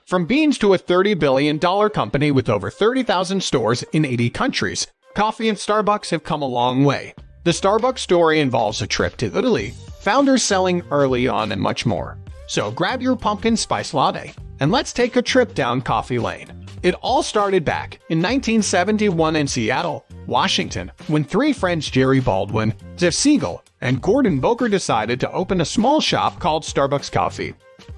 From beans to a $30 billion company with over 30,000 stores in 80 countries, coffee and Starbucks have come a long way. The Starbucks story involves a trip to Italy, founders selling early on, and much more. So grab your pumpkin spice latte, and let's take a trip down coffee lane. It all started back in 1971 in Seattle, Washington, when three friends Jerry Baldwin, Jeff Siegel, and Gordon Boker decided to open a small shop called Starbucks Coffee,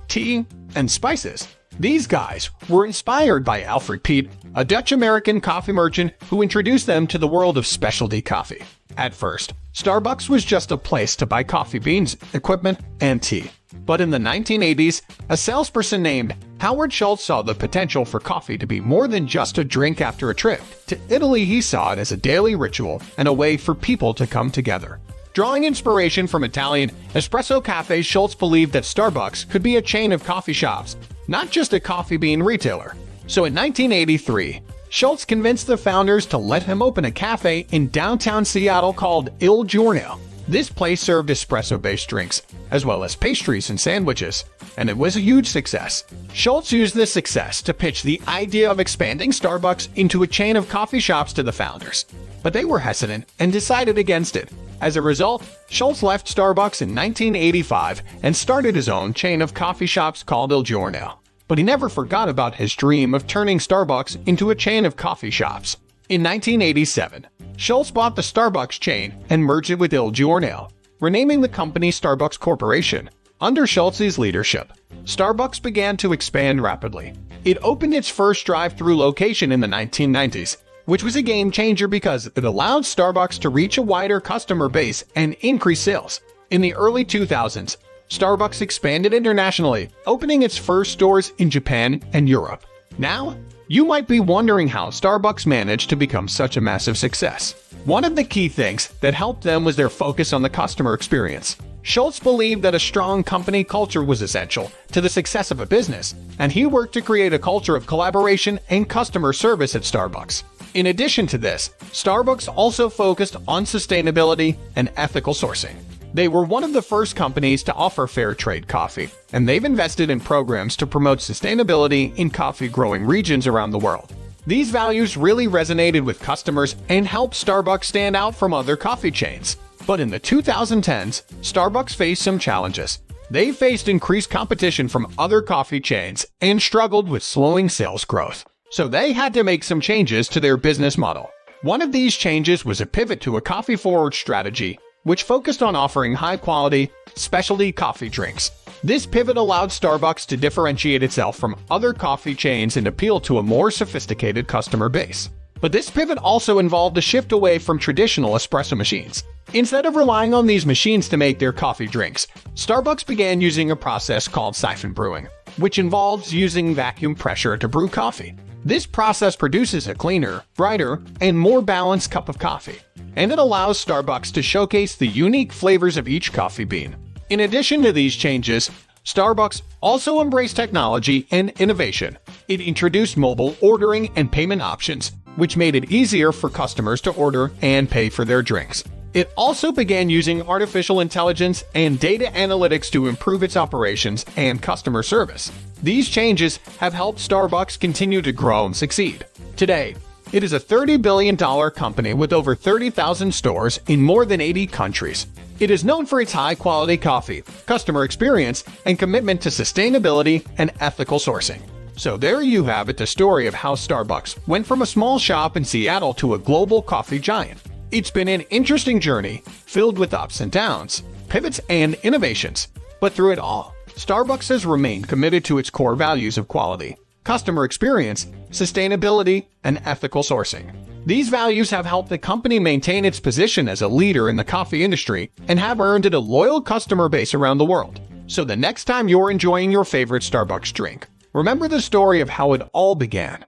Tea, and Spices. These guys were inspired by Alfred Peet, a Dutch-American coffee merchant who introduced them to the world of specialty coffee. At first, Starbucks was just a place to buy coffee beans, equipment, and tea. But in the 1980s, a salesperson named Howard Schultz saw the potential for coffee to be more than just a drink after a trip. To Italy, he saw it as a daily ritual and a way for people to come together. Drawing inspiration from Italian espresso cafes, Schultz believed that Starbucks could be a chain of coffee shops, not just a coffee bean retailer. So in 1983, Schultz convinced the founders to let him open a cafe in downtown Seattle called Il Giorno. This place served espresso-based drinks, as well as pastries and sandwiches, and it was a huge success. Schultz used this success to pitch the idea of expanding Starbucks into a chain of coffee shops to the founders. But they were hesitant and decided against it. As a result, Schultz left Starbucks in 1985 and started his own chain of coffee shops called Il Giorno. But he never forgot about his dream of turning Starbucks into a chain of coffee shops. In 1987, Schultz bought the Starbucks chain and merged it with Il Giorno, renaming the company Starbucks Corporation. Under Schultz's leadership, Starbucks began to expand rapidly. It opened its first drive-thru location in the 1990s, which was a game-changer because it allowed Starbucks to reach a wider customer base and increase sales. In the early 2000s, Starbucks expanded internationally, opening its first stores in Japan and Europe. Now, you might be wondering how Starbucks managed to become such a massive success. One of the key things that helped them was their focus on the customer experience. Schultz believed that a strong company culture was essential to the success of a business, and he worked to create a culture of collaboration and customer service at Starbucks. In addition to this, Starbucks also focused on sustainability and ethical sourcing. They were one of the first companies to offer fair trade coffee, and they've invested in programs to promote sustainability in coffee-growing regions around the world. These values really resonated with customers and helped Starbucks stand out from other coffee chains. But in the 2010s, Starbucks faced some challenges. They faced increased competition from other coffee chains and struggled with slowing sales growth. So they had to make some changes to their business model. One of these changes was a pivot to a coffee-forward strategy, which focused on offering high-quality, specialty coffee drinks. This pivot allowed Starbucks to differentiate itself from other coffee chains and appeal to a more sophisticated customer base. But this pivot also involved a shift away from traditional espresso machines. Instead of relying on these machines to make their coffee drinks, Starbucks began using a process called siphon brewing, which involves using vacuum pressure to brew coffee. This process produces a cleaner, brighter, and more balanced cup of coffee, and it allows Starbucks to showcase the unique flavors of each coffee bean. In addition to these changes, Starbucks also embraced technology and innovation. It introduced mobile ordering and payment options, which made it easier for customers to order and pay for their drinks. It also began using artificial intelligence and data analytics to improve its operations and customer service. These changes have helped Starbucks continue to grow and succeed. Today, it is a $30 billion company with over 30,000 stores in more than 80 countries. It is known for its high-quality coffee, customer experience, and commitment to sustainability and ethical sourcing. So there you have it, the story of how Starbucks went from a small shop in Seattle to a global coffee giant. It's been an interesting journey, filled with ups and downs, pivots and innovations. But through it all, Starbucks has remained committed to its core values of quality, customer experience, sustainability, and ethical sourcing. These values have helped the company maintain its position as a leader in the coffee industry and have earned it a loyal customer base around the world. So the next time you're enjoying your favorite Starbucks drink, remember the story of how it all began.